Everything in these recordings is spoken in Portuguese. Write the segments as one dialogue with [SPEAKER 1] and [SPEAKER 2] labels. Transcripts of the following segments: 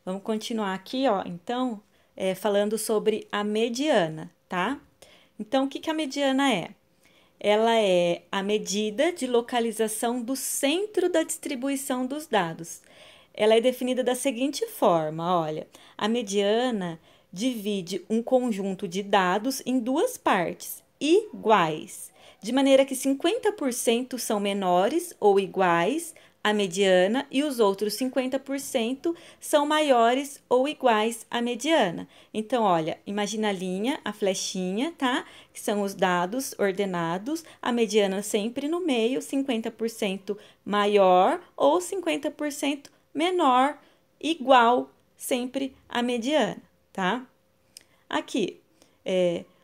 [SPEAKER 1] Vamos continuar aqui, ó, então, falando sobre a mediana, tá? Então, o que que a mediana é? Ela é a medida de localização do centro da distribuição dos dados. Ela é definida da seguinte forma, olha, a mediana divide um conjunto de dados em duas partes iguais, de maneira que 50% são menores ou iguais à mediana e os outros 50% são maiores ou iguais à mediana. Então, olha, imagina a linha, a flechinha, tá? Que são os dados ordenados, a mediana sempre no meio, 50% maior ou 50% menor, igual sempre à mediana, tá? Aqui,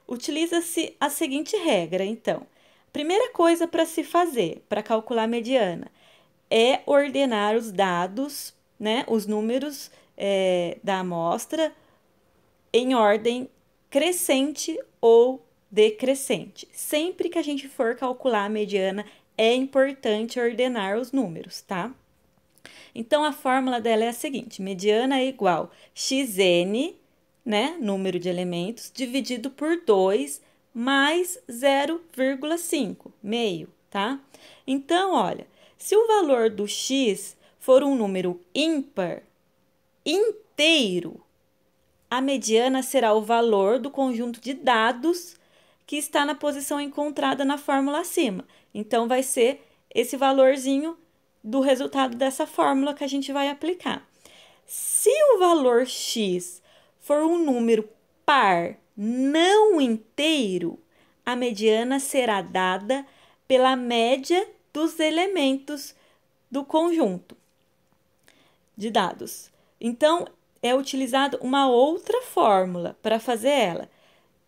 [SPEAKER 1] utiliza-se a seguinte regra, então. Primeira coisa para se fazer, para calcular a mediana, é ordenar os dados, né, os números da amostra em ordem crescente ou decrescente. Sempre que a gente for calcular a mediana, é importante ordenar os números, tá? Então, a fórmula dela é a seguinte: mediana é igual xn, né, número de elementos, dividido por 2 mais 0,5, meio, tá? Então, olha, se o valor do x for um número ímpar inteiro, a mediana será o valor do conjunto de dados que está na posição encontrada na fórmula acima. Então, vai ser esse valorzinho do resultado dessa fórmula que a gente vai aplicar. Se o valor x for um número par não inteiro, a mediana será dada pela média dos elementos do conjunto de dados. Então, é utilizada uma outra fórmula para fazer ela.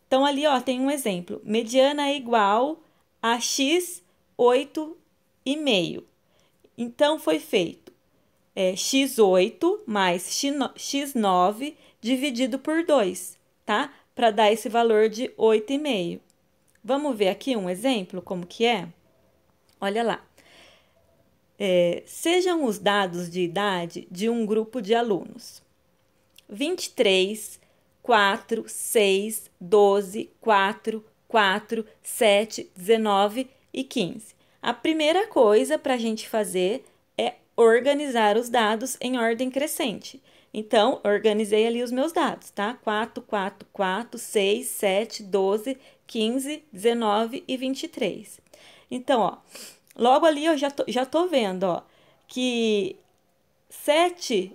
[SPEAKER 1] Então, ali, ó, tem um exemplo. Mediana é igual a x 8,5. Então, foi feito x8 mais x9 dividido por 2, tá? Para dar esse valor de 8,5. Vamos ver aqui um exemplo, como que é? Olha lá. Sejam os dados de idade de um grupo de alunos. 23, 4, 6, 12, 4, 4, 7, 19 e 15. A primeira coisa para a gente fazer é organizar os dados em ordem crescente. Então, organizei ali os meus dados, tá? 4, 4, 4, 6, 7, 12, 15, 19 e 23. Então, ó, logo ali eu já tô vendo, ó, que 7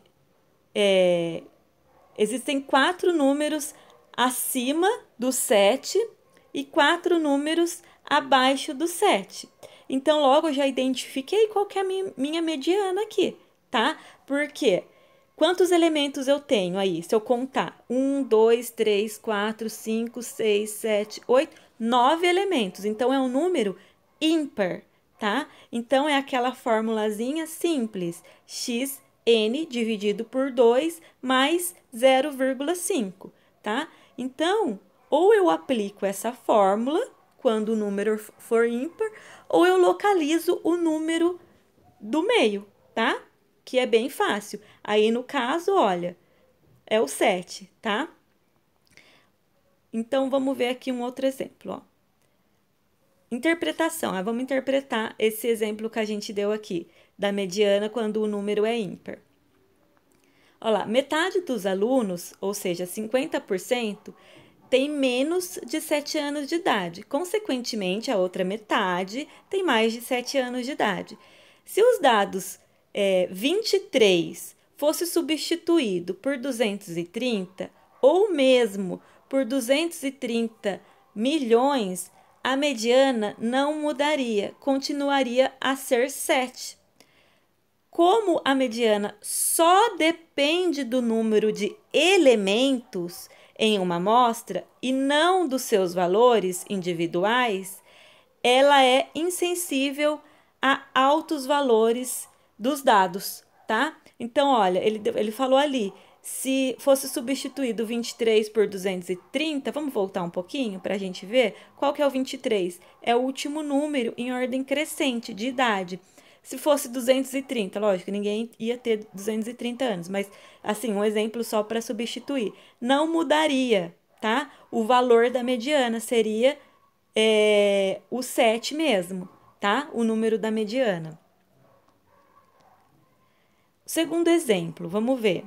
[SPEAKER 1] existem 4 números acima do 7 e 4 números abaixo do 7. Então, logo eu já identifiquei qual que é a minha mediana aqui, tá? Porque quantos elementos eu tenho aí? Se eu contar 1, 2, 3, 4, 5, 6, 7, 8, 9 elementos. Então, é um número ímpar, tá? Então, é aquela formulazinha simples, xn dividido por 2 mais 0,5, tá? Então, ou eu aplico essa fórmula quando o número for ímpar, ou eu localizo o número do meio, tá? Que é bem fácil. Aí, no caso, olha, é o 7, tá? Então, vamos ver aqui um outro exemplo, ó. Interpretação. Vamos interpretar esse exemplo que a gente deu aqui, da mediana quando o número é ímpar. Olha lá, metade dos alunos, ou seja, 50%, tem menos de 7 anos de idade. Consequentemente, a outra metade tem mais de 7 anos de idade. Se os dados 23 fosse substituído por 230 ou mesmo por 230 milhões, a mediana não mudaria, continuaria a ser 7. Como a mediana só depende do número de elementos em uma amostra e não dos seus valores individuais, ela é insensível a altos valores dos dados, tá? Então, olha, ele falou ali, se fosse substituído 23 por 230, vamos voltar um pouquinho para a gente ver qual que é o 23? É o último número em ordem crescente de idade. Se fosse 230, lógico, ninguém ia ter 230 anos, mas assim, um exemplo só para substituir. Não mudaria, tá? O valor da mediana seria o 7 mesmo, tá? O número da mediana. Segundo exemplo, vamos ver.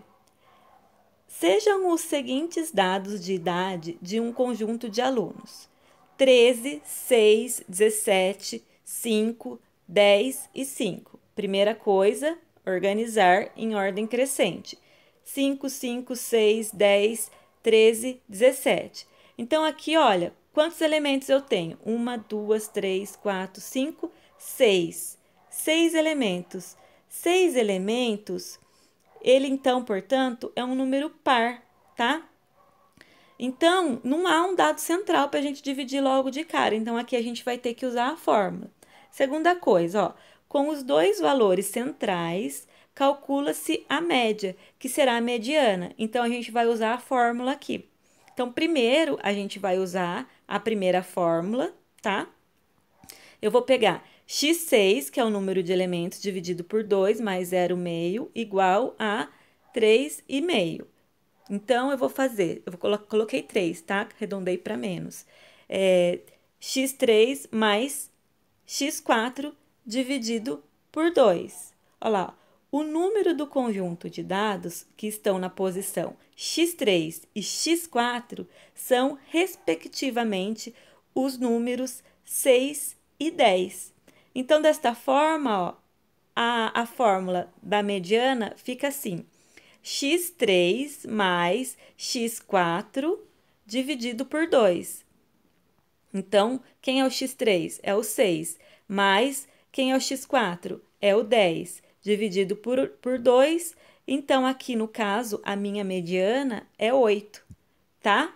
[SPEAKER 1] Sejam os seguintes dados de idade de um conjunto de alunos: 13, 6, 17, 5, 10 e 5. Primeira coisa, organizar em ordem crescente. 5, 5, 6, 10, 13, 17. Então, aqui, olha, quantos elementos eu tenho? 1, 2, 3, 4, 5, 6. 6 elementos. 6 elementos, ele então, portanto, é um número par, tá? Então, não há um dado central para a gente dividir logo de cara. Então, aqui a gente vai ter que usar a fórmula. Segunda coisa, ó, com os dois valores centrais, calcula-se a média, que será a mediana. Então, a gente vai usar a fórmula aqui. Então, primeiro, a gente vai usar a primeira fórmula, tá? Eu vou pegar x6, que é o número de elementos, dividido por 2, mais 0,5, igual a 3,5. Então, eu vou fazer, coloquei 3, tá? Arredondei para menos. X3 mais x4 dividido por 2. Olha lá, o número do conjunto de dados que estão na posição x3 e x4 são, respectivamente, os números 6 e 10. Então, desta forma, ó, a fórmula da mediana fica assim: x3 mais x4 dividido por 2. Então, quem é o x3? É o 6. Mais quem é o x4? É o 10. Dividido por 2. Então, aqui no caso, a minha mediana é 8, tá?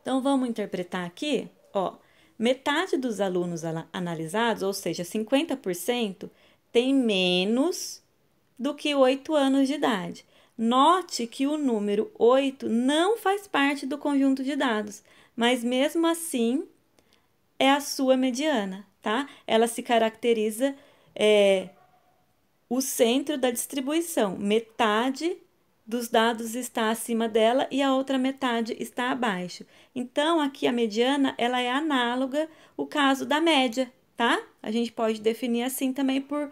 [SPEAKER 1] Então, vamos interpretar aqui, ó. Metade dos alunos analisados, ou seja, 50%, tem menos do que 8 anos de idade. Note que o número 8 não faz parte do conjunto de dados, mas mesmo assim é a sua mediana, tá? Ela se caracteriza o centro da distribuição. Metade dos dados está acima dela e a outra metade está abaixo. Então, aqui a mediana, ela é análoga ao caso da média, tá? A gente pode definir assim também para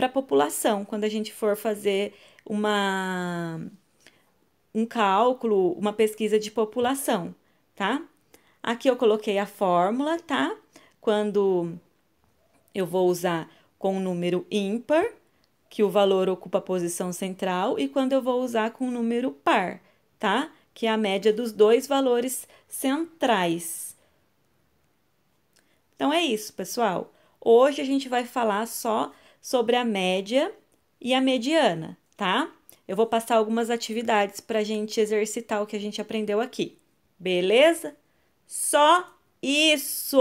[SPEAKER 1] a população, quando a gente for fazer um cálculo, uma pesquisa de população, tá? Aqui eu coloquei a fórmula, tá? Quando eu vou usar com um número ímpar, que o valor ocupa a posição central, e quando eu vou usar com um número par, tá? Que é a média dos dois valores centrais. Então, é isso, pessoal. Hoje a gente vai falar só sobre a média e a mediana, tá? Eu vou passar algumas atividades para a gente exercitar o que a gente aprendeu aqui. Beleza? Só isso!